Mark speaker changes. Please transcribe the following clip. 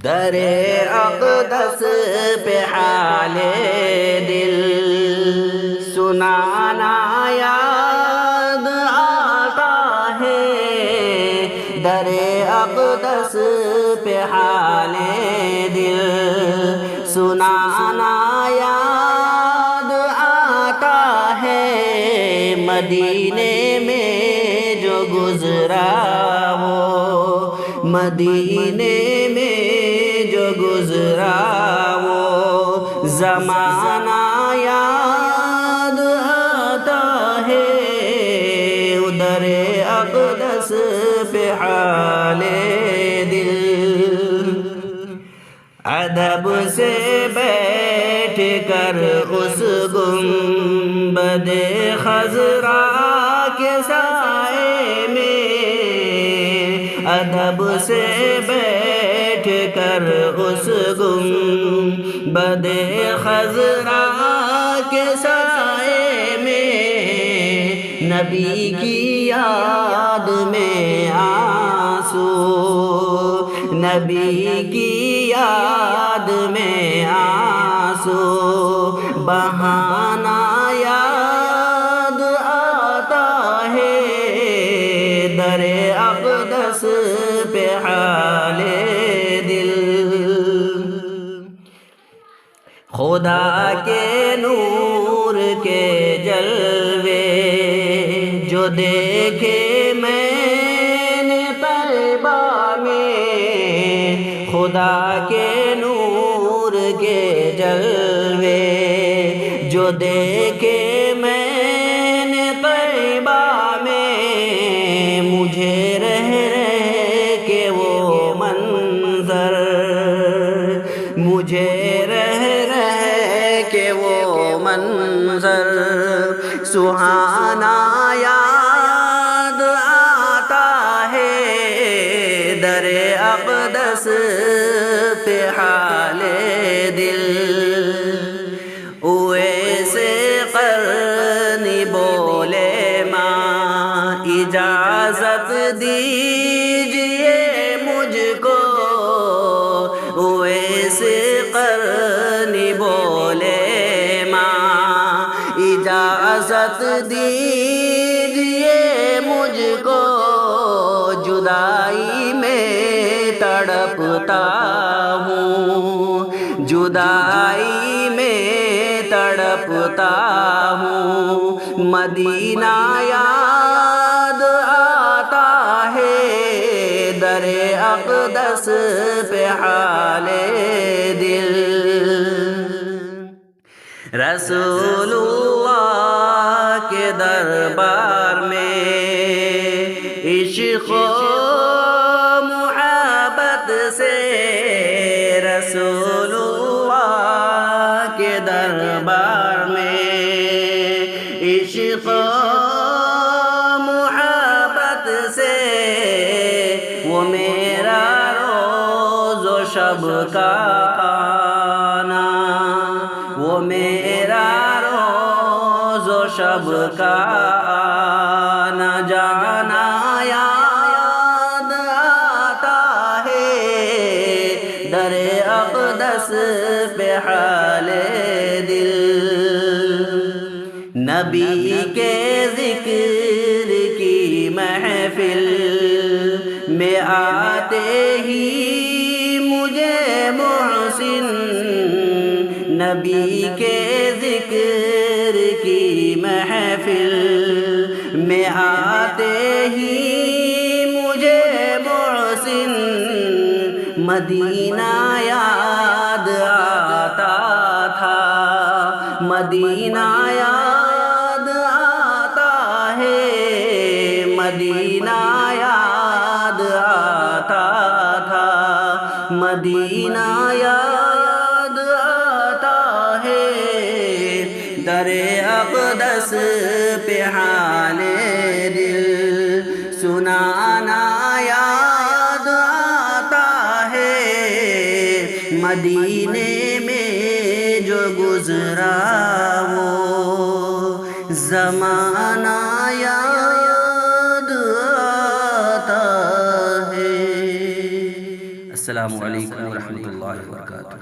Speaker 1: در اقدس پہ حال دل سنانا یاد آتا ہے، در اقدس پہ حال دل سنانا یاد آتا ہے، مدینے میں جو گزرا وہ مدینے میں جو گزرا وہ زمانہ یاد آتا ہے، ادھر اقدس پہ حال دل ادب سے بیٹھ کر اس گنبد خضرا کے سائے میں، ادب سے بیٹھ کر اس گنبد خضرا کے سائے میں، نبی کی یاد میں آنسو، نبی کی یاد میں آنسو بہانا یاد آتا ہے، در اقدس پہ حال دل خدا کے نور کے جلوے جو دیکھے میں نے طیبہ میں، خدا کے نور کے جلوے جو دیکھے میں نے طیبہ میں، مجھے رہ کے وہ منظر، مجھے رہ کے وہ منظر سہانا یاد آتا ہے، در اقدس پہ حال دل اویسے قرنی بولے ماں اجازت دیجئے مجھ کو، اویسے قرنی بولے ماں اجازت دیجئے مجھ کو، جدائی میں تڑپتا ہوں، جدائی میں تڑپتا ہوں، مدینہ یاد آتا ہے، در اقدس پہ حال دل رسول اللہ کے دربار میں عشق و محبت سے، رسول اللہ کے دربار میں عشق و محبت سے، وہ میرا روز و شب کا آنا، وہ میرا روز و شب کا آنا جانا یاد آتا ہے، در اقدس پہ حال دل نبی کے ذکر کی محفل میں آتے ہی مجھے محسن، نبی کے ذکر کی محفل میں آتے ہی مجھے محسن مدینہ یاد آتا تھا، مدینہ یاد آتا ہے، مدینہ یاد آتا تھا، مدینہ یاد آتا ہے، در اقدس پہ حال دل سنانا یاد آتا ہے، مدینے میں جو گزرا وہ زمانہ یاد آتا ہے۔ السلام السلام علیکم ورحمۃ اللہ وبرکاتہ.